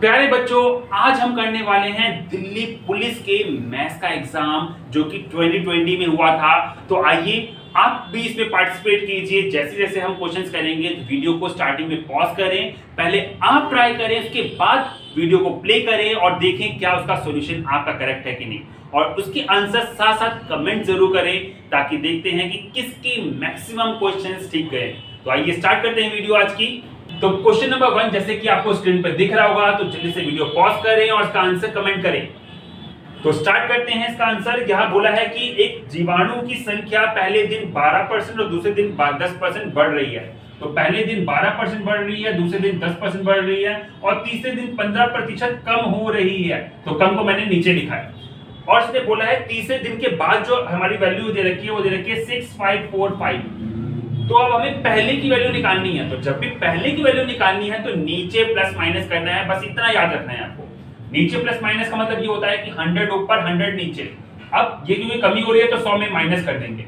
प्यारे बच्चों, आज हम करने वाले हैं दिल्ली पुलिस के मैथ्स का एग्जाम जो कि 2020 में हुआ था। तो आइए आप भी इसमें पार्टिसिपेट कीजिए। जैसे जैसे हम क्वेश्चंस करेंगे तो वीडियो को स्टार्टिंग में पॉज करें, पहले आप ट्राई करें, उसके बाद वीडियो को प्ले करें और देखें क्या उसका सॉल्यूशन आपका करेक्ट है कि नहीं, और उसके आंसर साथ साथ कमेंट जरूर करें ताकि देखते हैं कि किसके मैक्सिमम क्वेश्चंस ठीक गए। तो आइए स्टार्ट करते हैं वीडियो आज की। तो क्वेश्चन नंबर 1 जैसे कि आपको स्क्रीन पर दिख रहा होगा, तो जल्दी से वीडियो पॉज करें और इसका आंसर कमेंट करें। तो स्टार्ट करते हैं। इसका आंसर यहां बोला है कि एक जीवाणु की संख्या पहले दिन 12% और दूसरे दिन 10% बढ़ रही है। तो पहले दिन 12% बढ़ रही है, दूसरे दिन 10% बढ़ रही है और तीसरे दिन 15% कम हो रही है। तो कम को मैंने नीचे लिखा है। और इसने बोला है तीसरे दिन के बाद जो हमारी वैल्यू दे रखी है वो दे रखी है 6545। तो अब हमें पहले की वैल्यू निकालनी है। तो जब भी पहले की वैल्यू निकालनी है तो नीचे प्लस माइनस करना है, बस इतना याद रखना है आपको। नीचे प्लस माइनस का मतलब ये होता है कि 100 ऊपर 100 नीचे। अब ये क्योंकि कमी हो रही है तो 100 में माइनस कर देंगे,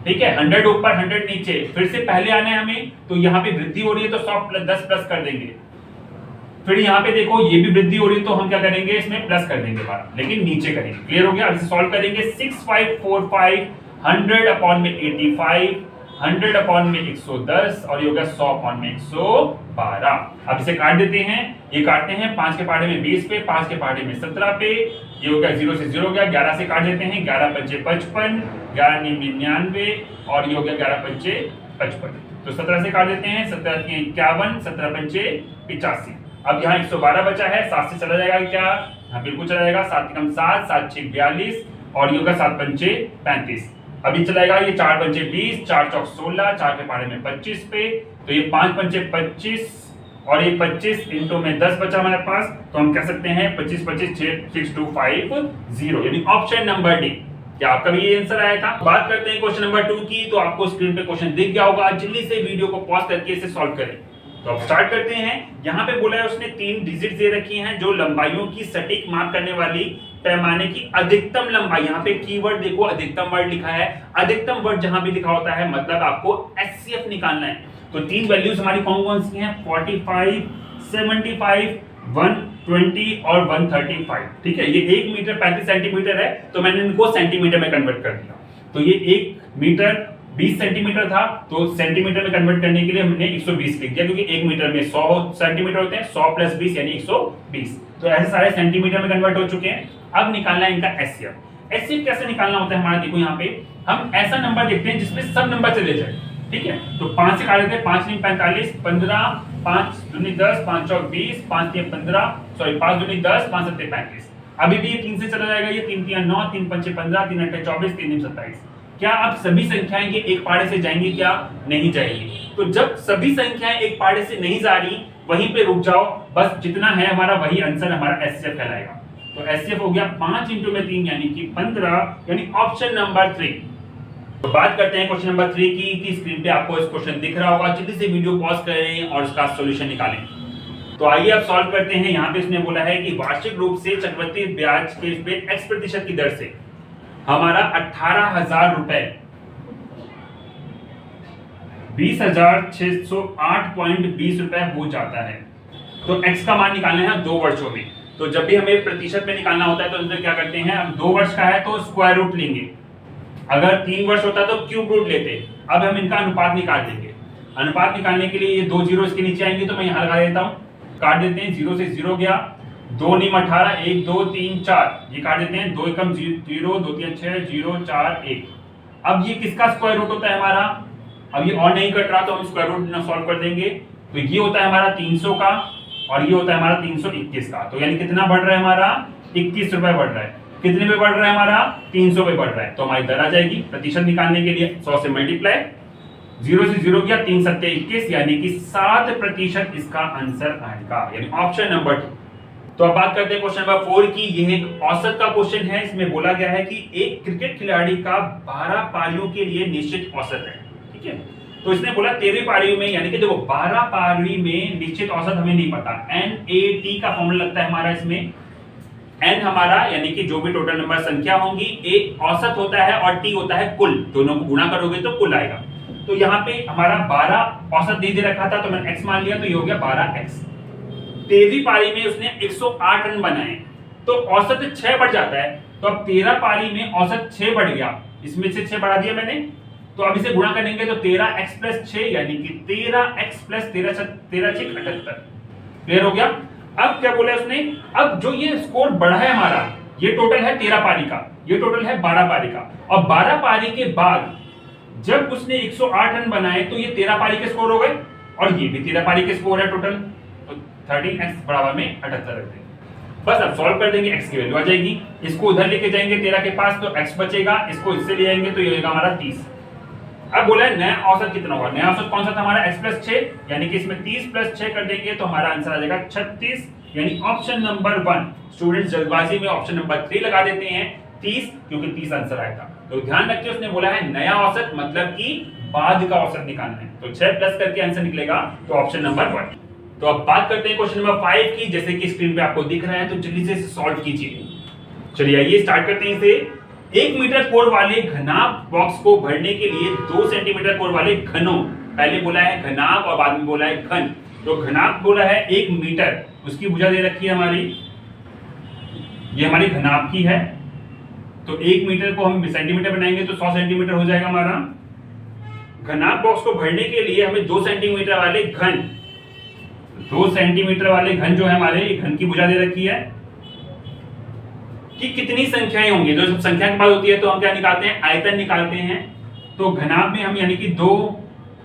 ठीक है। 100 ऊपर 100 नीचे, फिर से पहले आना है हमें, तो यहाँ पे वृद्धि हो रही है तो 100 प्लस 10 प्लस कर देंगे। फिर यहाँ पे देखो ये भी वृद्धि हो रही है तो हम क्या करेंगे, इसमें प्लस कर देंगे बार, लेकिन नीचे करेंगे। क्लियर हो गया। अब इसे सॉल्व करेंगे। 6545 100 अपॉन में 85, 100 अपॉन में 110 और ये हो गया 100 अपॉन में 112। अब इसे काट देते हैं। ये काटते हैं 5 के पहाड़े में 20 पे, 5 के पहाड़े में 17 पे। ये हो गया 0 से 0 हो गया, 11 से काट देते हैं। 11 पंचे 55, 11 99 और ये हो गया 11 पंचे 55। तो 17 से काट देते हैं, 17 के 51, 17 पंचे 85। अब यहाँ 112 बचा है, 7 से चला जाएगा क्या? हाँ बिल्कुल चला जाएगा। 7 के कम 7, 7 6 42 और ये होगा 7 पंचे 35। अभी चलाएगा ये 4 पंचे 20, 4 चौक 16, 4 के पहाड़े में 25 पे, तो ये 5 पंचे 25 और ये 25 इंटू में 10 बचा हमारे पास। तो हम कह सकते हैं 25 25 6250, यानी ऑप्शन नंबर डी। क्या आपका भी ये आंसर आया था? बात करते हैं क्वेश्चन नंबर 2 की। तो आपको स्क्रीन पे क्वेश्चन दिख गया होगा, जल्दी से वीडियो को पॉज करके इसे सॉल्व करें। तो अब स्टार्ट करते हैं। यहाँ पे बोला है उसने 3 डिजिट दे रखी हैं जो लंबाइयों की सटीक माप करने वाली पैमाने की अधिकतम लंबाई। यहाँ पे कीवर्ड देखो, अधिकतम वर्ड लिखा है। अधिकतम वर्ड जहां भी लिखा होता है मतलब आपको एचसीएफ निकालना है। तो 3 वैल्यूज हमारी कौन कौन सी हैं? 45, 75, 120 और 135। ठीक है। ये 1 मीटर 35 सेंटीमीटर है, तो मैंने इनको सेंटीमीटर में कन्वर्ट कर दिया। तो ये 1 मीटर 20 सेंटीमीटर था, तो सेंटीमीटर में कन्वर्ट करने के लिए हमने 120 लिख दिया, क्योंकि 1 मीटर में 100 सेंटीमीटर होते हैं। 100 प्लस 20 यानी 120। तो ऐसे सारे सेंटीमीटर में कन्वर्ट हो चुके हैं। अब निकालना है इनका एचसीएफ। एचसीएफ कैसे निकालना होता है हमारा? देखो यहाँ पे हम ऐसा नंबर देखते हैं जिसमें सब नंबर चले जाए। ठीक है। तो 5 से काट देते हैं। 5 3 45, 15, 5 दूनी 10, 5 चौक 20, 5 3 15, सॉरी 5 दूनी 10, 5 7 35। अभी भी ये 3 से चला जाएगा। ये 3 3 9, 3 5 15, 3 8 24, 3 9 27। क्या अब सभी संख्याएं ये एक पाड़े से जाएंगी? क्या नहीं जाएंगी। तो जब सभी संख्याएं एक पाड़े से नहीं जा रही, वहीं पे रुक जाओ। बस जितना है हमारा वही आंसर हमारा एचसीएफ कहलाएगा। तो एचसीएफ हो गया 5 इंटू में 3 यानी कि 15, यानी ऑप्शन नंबर 3। तो बात करते हैं क्वेश्चन नंबर 3 की। स्क्रीन पे आपको इस क्वेश्चन दिख रहा होगा, जल्दी से वीडियो पॉज करें और इसका सॉल्यूशन निकालें। तो आइए अब सॉल्व करते हैं। यहाँ पे इसने बोला है कि वार्षिक रूप से चक्रवृद्धि ब्याज के पे X% की दर से हमारा 18,000 रुपए 20,608.20 रुपए हो जाता है। तो x का मान निकालना है 2 वर्षों में। तो जब भी हमें प्रतिशत में निकालना होता है तो इसमें क्या करते हैं, अब 2 वर्ष का है तो स्क्वायर रूट लेंगे। अगर 3 वर्ष होता तो क्यूब रूट लेते। अब हम इनका अनुपात निकाल देंगे। अनुपात निकालने के लिए ये 2 जीरो इसके नीचे आएंगे, तो मैं यहाँ लगा देता हूँ। काट देते हैं। 0 से 0 गया, 2 नीम 18, 1 2 3 4, ये काट देते हैं। 2 एकम 0, 2 3 6, 0 4 1। अब ये किसका स्क्वायर रूट होता है हमारा? अब ये और नहीं कट रहा तो हम स्क्वायर रूट ना सॉल्व कर देंगे। तो ये होता है हमारा 300 का और ये होता है हमारा 321 का। तो यानी कितना बढ़ रहा है हमारा? 21 रुपए बढ़ रहा है। कितने पे बढ़ रहा है हमारा? 300 पे बढ़ रहा है। तो हमारी दर आ जाएगी प्रतिशत निकालने के लिए 100 से मल्टीप्लाई। 0 से 0 गया, 3 7 21, यानी कि 7% इसका आंसर आएगा, यानी ऑप्शन नंबर 2। तो अब बात करते हैं क्वेश्चन नंबर 4 की। यह एक औसत का क्वेश्चन है। इसमें बोला गया है कि एक क्रिकेट खिलाड़ी का 12 पारियों के लिए निश्चित औसत है। ठीक है। तो इसने बोला 13 पारियों में, यानी कि देखो 12 पारी में निश्चित औसत हमें नहीं पता। NAT का फॉर्मूला लगता है हमारा इसमें। n हमारा यानी कि जो भी टोटल नंबर संख्या होंगी, a औसत होता है और t होता है कुल। दोनों को गुणा करोगे तो कुल आएगा। तो यहाँ पे हमारा 12 औसत दे रखा था, तो मैंने x मान लिया, तो ये हो गया 12x। 13वीं पारी में उसने 108 रन बनाए, तो औसत 6 बढ़ जाता है। तो अब 13 पारी में औसत 6 बढ़ गया, इसमें से 6 बढ़ा दिया मैंने, तो अब इसे गुणा करेंगे तो 13x + 6 यानी कि 13x + 13 6 78। क्लियर हो गया। अब क्या बोला उसने, अब जो ये स्कोर बढ़ा है हमारा, ये टोटल है 13 पारी का, ये टोटल है 12 पारी का, और 12 पारी के बाद जब उसने 108 रन बनाए तो ये 13 पारी के स्कोर हो गए, और ये भी 13 पारी के स्कोर है टोटल। तो 13x बराबर में 78 रख देंगे। बस अब सॉल्व कर देंगे, x की वैल्यू आ जाएगी, इसको उधर लेके जाएंगे 13 के पास तो x बचेगा, इसको इससे ले आएंगे तो ये होगा हमारा 30। अब बोला है नया औसत कितना होगा, नया औसत कौन सा था हमारा, x + 6, यानी कि इसमें 30 + 6 कर देंगे तो हमारा आंसर आ जाएगा 36, यानी ऑप्शन नंबर 1। स्टूडेंट्स जल्दबाजी में ऑप्शन नंबर 3 लगा देते हैं 30, क्योंकि 30 आंसर आया था। तो ध्यान रखिए, उसने बोला है नया औसत मतलब कि बाद का औसत निकालना है, तो 6 प्लस करके आंसर निकलेगा, तो ऑप्शन नंबर 1। तो अब बात करते हैं क्वेश्चन नंबर 5 की, जैसे कि स्क्रीन पे आपको दिख रहा है, तो जल्दी से सॉल्व कीजिए। चलिए आइए स्टार्ट करते हैं इसे। 1 मीटर कोर वाले घनाभ बॉक्स को भरने के लिए 2 सेंटीमीटर कोर वाले घनों, पहले बोला है घनाभ और बाद में बोला है घन, तो घनाभ बोला है 1 मीटर, उसकी भुजा दे रखी है हमारी, ये हमारी घनाभ की है, तो 1 मीटर को हम सेंटीमीटर बनाएंगे तो 100 सेंटीमीटर हो जाएगा हमारा। घनाभ बॉक्स को भरने के लिए हमें 2 सेंटीमीटर वाले घन, 2 सेंटीमीटर वाले घन जो है हमारे, घन की भुजा दे रखी है कि कितनी संख्याएं होंगी। जो संख्या के बाद होती है तो हम क्या निकालते हैं, आयतन निकालते हैं। तो घनाभ में हम यानी कि 2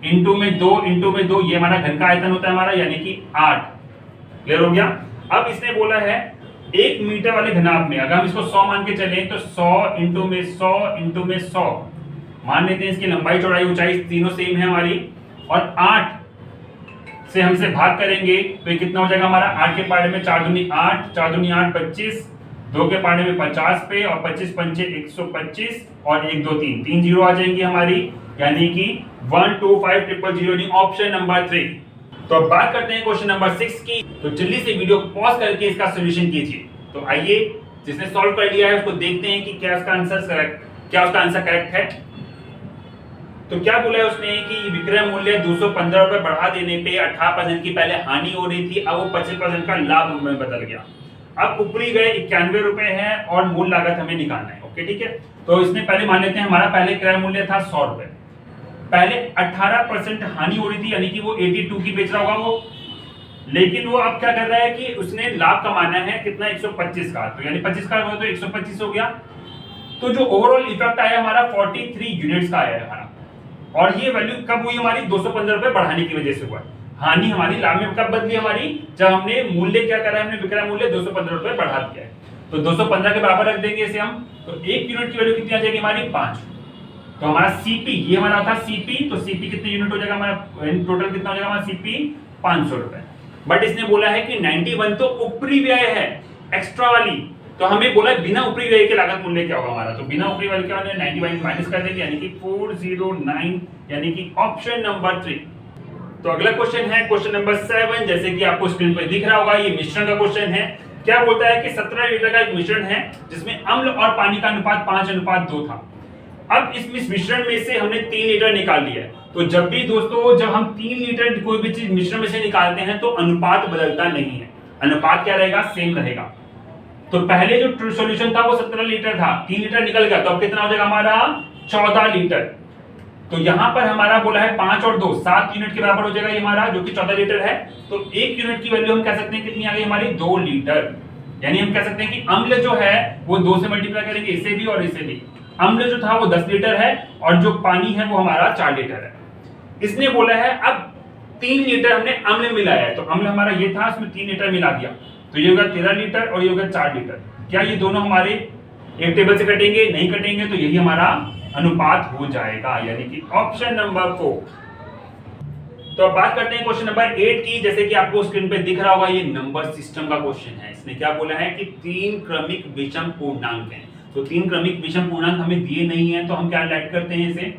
इंटू में 2 इंटू में 2, ये हमारा घन का आयतन होता है हमारा, यानी कि 8। क्लियर हो गया। अब इसने बोला है 1 मीटर वाले घनाभ में अगर हम इसको 100 मान के चले तो 100 इंटू में 100 इंटू में 100 मान लेते हैं, इसकी लंबाई चौड़ाई ऊंचाई तीनों सेम है हमारी, और 8 से हमसे भाग करेंगे तो ये कितना हो जाएगा हमारा, 8 के पारे में 4 दूनी 8, 4 दूनी 8 25, 2 के पारे में 50 पे, और 25 पंचे 125, और 1 2 3 3 जीरो आ जाएंगी हमारी, यानी कि 125000, ऑप्शन नंबर 3। तो अब बात करते हैं क्वेश्चन नंबर 6 की। तो जल्दी से वीडियो को पॉज करके इसका सॉल्यूशन कीजिए। तो आइए जिसने सॉल्व कर लिया है उसको देखते हैं कि क्या उसका आंसर करेक्ट है। तो क्या बोला है उसने कि विक्रय मूल्य 215 रुपए बढ़ा देने पे 18% की पहले हानि हो रही थी, अब वो 25% का लाभ में बदल गया। अब ऊपरी गए 91 रुपए है और मूल लागत हमें निकालना है। ओके ठीक है, तो इसमें पहले मान लेते हैं हमारा पहले क्रय मूल्य था 100 रुपए, पहले 18% हानि हो रही थी, यानी कि वो 82 की बेच रहा होगा वो, लेकिन वो अब क्या कर रहा है कि उसने लाभ कमाना है कितना, 125 का, तो यानी 25 का तो 125 हो गया। तो जो ओवरऑल इफेक्ट आया हमारा 43 यूनिट्स का आया है हमारा, और ये वैल्यू कब हुई हमारी, 215 रुपए बढ़ाने की वजह से हुआ। हानि हमारी लाभ में कब बदली हमारी, जब हमने मूल्य क्या करा है, हमने विक्रय मूल्य 215 रुपए बढ़ा दिया है। तो 215 के बराबर रख देंगे इसे हम, तो 1 यूनिट की वैल्यू कितनी आ जाएगी हमारी, 5। तो हमारा सीपी, ये हमारा था सीपी, तो सीपी कितने यूनिट हो जाएगा हमारा, टोटल कितना हो जाएगा हमारा सीपी, 500 रुपए। बट इसने बोला है कि 91 तो ऊपरी व्यय है, एक्स्ट्रा वाली, तो हमें बोला बिना ऊपरी व्यय के लागत मूल्य क्या होगा हमारा, तो बिना ऊपरी व्यय क्या होगा, 91 माइनस कर देंगे, यानी कि 409, यानी कि ऑप्शन नंबर 3। तो अगला क्वेश्चन है क्वेश्चन नंबर 7, जैसे कि आपको स्क्रीन पर दिख रहा होगा, ये मिश्रण का क्वेश्चन है। क्या बोलता है कि 17 लीटर का एक मिश्रण है जिसमें अम्ल और पानी का अनुपात 5:2 था। अब इस मिश्रण में से हमने 3 लीटर निकाल लिया है। तो जब भी दोस्तों जब हम 3 लीटर कोई भी चीज मिश्रण में से निकालते हैं तो अनुपात बदलता नहीं है, अनुपात क्या रहेगा, सेम रहेगा। तो पहले जो ट्रू सॉल्यूशन था वो 17 लीटर था, 3 लीटर निकल गया, तो अब कितना हो जाएगा हमारा 14 लीटर। तो यहां पर हमारा बोला है 5 और 2 7 यूनिट के बराबर हो जाएगा ये हमारा, जो कि 14 लीटर है। तो 1 यूनिट की वैल्यू हम कह सकते हैं कितनी आ गई हमारी, 2 लीटर। यानी हम कह सकते हैं कि अम्ल जो है वो 2 से मल्टीप्लाई करेंगे, इसे भी और इसे भी। अम्ल जो था वो 10 लीटर है और जो पानी है वो हमारा 4 लीटर है। इसने बोला है अब 3 लीटर हमने अम्ल मिलाया है, तो अम्ल हमारा ये था, इसमें 3 लीटर मिला दिया, तो ये होगा 13 लीटर और ये होगा 4 लीटर। क्या ये दोनों हमारे एक टेबल से कटेंगे, नहीं कटेंगे, तो यही हमारा अनुपात हो जाएगा, यानी कि ऑप्शन नंबर 4। तो अब बात करते हैं क्वेश्चन नंबर 8 की। जैसे कि आपको स्क्रीन पे दिख रहा होगा, ये नंबर सिस्टम का क्वेश्चन है। इसने क्या बोला है कि 3 क्रमिक विषम पूर्णांक हैं। तो 3 क्रमिक विषम पूर्णांक हमें दिए नहीं है, तो हम क्या ऐड करते हैं इसे,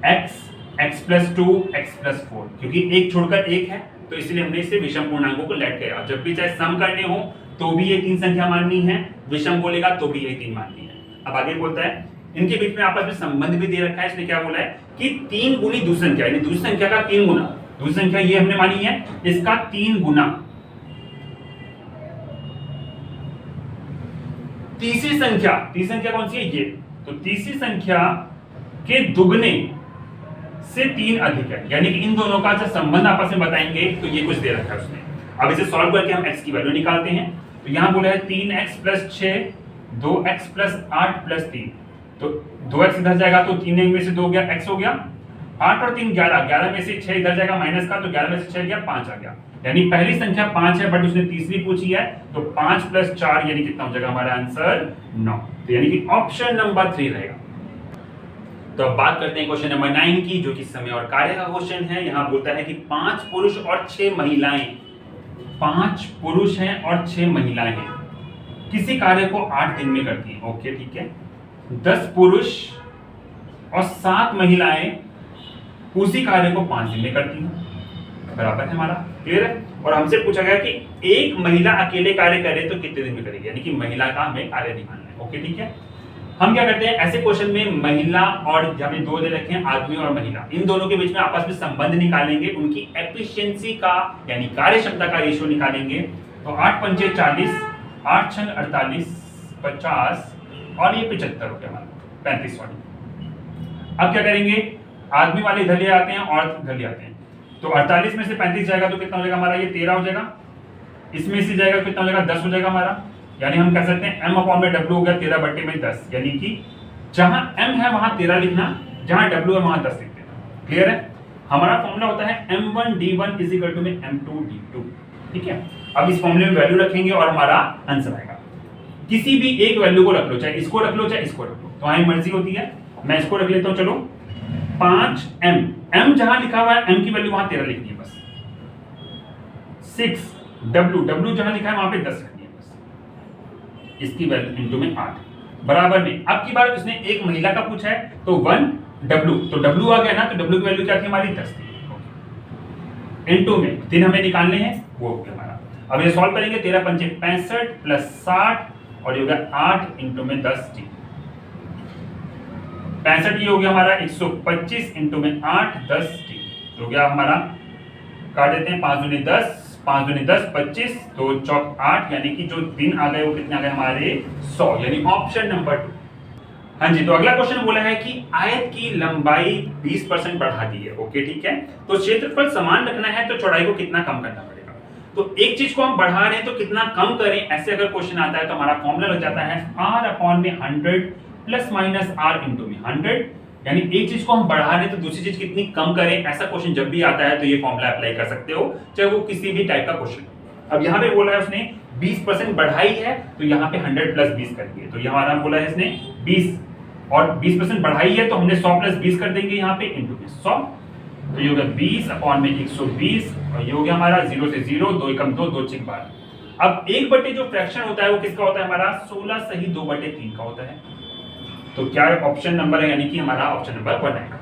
x, x+2, x+4, क्योंकि एक छोड़कर एक है तो इसलिए हमने इसे विषम पूर्णांकों को ऐड किया। जब भी चाहे सम करने हो तो भी ये 3 संख्या माननी है, विषम बोलेगा तो भी ये 3 माननी है। अब आगे बोलता है इनके बीच में आपस में संबंध भी दे रखा है। इसने क्या बोला है कि 3 गुनी दूसरी संख्या, यानी दूसरी संख्या का 3 गुना, दूसरी संख्या ये हमने मानी है, इसका 3 गुना तीसरी संख्या कौन सी है ये, तो तीसरी संख्या के दुगने से 3 अधिक है, यानी कि इन दोनों का जो संबंध आपस में बताएंगे तो ये कुछ दे रखा है उसने। अब इसे सॉल्व करके हम x की वैल्यू निकालते हैं। तो यहां बोला है 3x + 6 2x + 8 + 3, तो 2x इधर जाएगा तो 3 में से 2 गया, x हो गया 8 और 3 11, 11 में से 6 इधर जाएगा माइनस का, तो 11 में से 6 गया 5 आ गया, यानी पहली संख्या 5 है बट उसने तीसरी पूछी है, तो 5 + 4 यानी कितना हो जाएगा हमारा आंसर 9, तो यानी कि ऑप्शन नंबर 3 रहेगा। तो अब बात करते हैं क्वेश्चन नंबर 9 की, जो कि समय और कार्य का क्वेश्चन है। यहां बोलता है कि 5 पुरुष और 6 महिलाएं, 5 पुरुष हैं और 6 महिलाएं हैं, किसी कार्य को 8 दिन में करती हैं। ओके ठीक है, 10 पुरुष और 7 महिलाएं उसी कार्य को 5 दिन में करती हैं, बराबर है हमारा, क्लियर है। और हमसे पूछा गया कि एक महिला अकेले कार्य करे तो कितने दिन में करेगी, यानी कि महिला का हमें कार्य निकालना है। ओके ठीक है, हम क्या करते हैं ऐसे क्वेश्चन में महिला और हमें 2 दे रखे हैं, आदमी और महिला, इन दोनों के बीच में आपस में संबंध निकालेंगे, उनकी एफिशिएंसी का यानी कार्य क्षमता का रेशियो निकालेंगे। तो 8 पंचे 40, 8 छंग 48, 50 और ये 75 हो गया हमारा 35 सॉरी। अब क्या करेंगे, आदमी वाले इधर ले आते हैं और इधर ले आते हैं, तो 48 में से 35 जाएगा तो कितना हो जाएगा हमारा, ये 13 हो जाएगा, इसमें से जाएगा कितना हो जाएगा 10 हो जाएगा हमारा, यानी हम कह सकते हैं m/w हो गया 13/10, यानी कि जहां m है वहां 13 लिखना, जहां w है वहां 10 लिख देना, क्लियर है। हमारा फॉर्मूला होता है m1d1 = m2d2, ठीक है। अब इस फॉर्मूले में वैल्यू रखेंगे और हमारा आंसर आएगा। किसी भी एक वैल्यू को रख लो, चाहे इसको रख लो चाहे इसको रख लो, तो हमारी मर्जी होती है। मैं इसको रख लेता हूं, चलो 5m, m जहां लिखा हुआ है m की वैल्यू वहां 13 लिखनी है बस। 6w जहां लिखा है वहां पे 10 लिखनी है बस, इसकी वैल्यू इनटू में 8 बराबर में। अब की बार उसने एक महिला का पूछा है तो 1w, तो w आ गया ना, तो w की वैल्यू क्या थी हमारी 10 थी, इनटू में 3 हमें निकालने हैं, वो हो गया हमारा। अब ये सॉल्व करेंगे, 13 पंचे 65 + 60 और ये हो गया 8 इनटू में 10t, 65 ये हो गया हमारा 125 इनटू में 8 10t, तो हो गया हमारा, काट देते हैं 5 दूनी 10, 5 दूनी 10 25, तो चौक 8, यानी कि जो दिन आ गए वो कितने आ गए हमारे 100, यानी ऑप्शन नंबर 2। हाँ जी, तो अगला क्वेश्चन बोला है कि आयत की लंबाई 20% बढ़ा दी है। ओके ठीक है, तो क्षेत्रफल समान रखना है तो चौड़ाई को कितना कम करना पड़ेगा। तो एक चीज को हम बढ़ा रहे हैं तो कितना कम करें, ऐसे अगर क्वेश्चन आता है तो हमारा फॉर्मूला लग जाता है r/100 ± r × 100, यानी एक चीज को हम बढ़ा रहे हैं तो दूसरी चीज कितनी कम करें। ऐसा क्वेश्चन जब भी आता है तो ये फॉर्मूला अप्लाई कर सकते हो, चाहे वो किसी भी टाइप का क्वेश्चन हो। अब यहाँ पे बोला है उसने 20% बढ़ाई है, तो यहाँ पे 100 + 20 कर दिए, तो ये हमारा बोला है इसने 20 और 20% बढ़ाई है तो हमने 100 + 20 कर देंगे यहाँ पे इनटू में 100, तो ये हो गया 20/120 और ये हो गया हमारा 0 से 0, 2 × 2 2 × 12। अब 1/, जो फ्रैक्शन होता है वो किसका होता है हमारा 16 सही 2/3 का होता है, तो क्या ऑप्शन नंबर है, यानी कि हमारा ऑप्शन नंबर 1 है।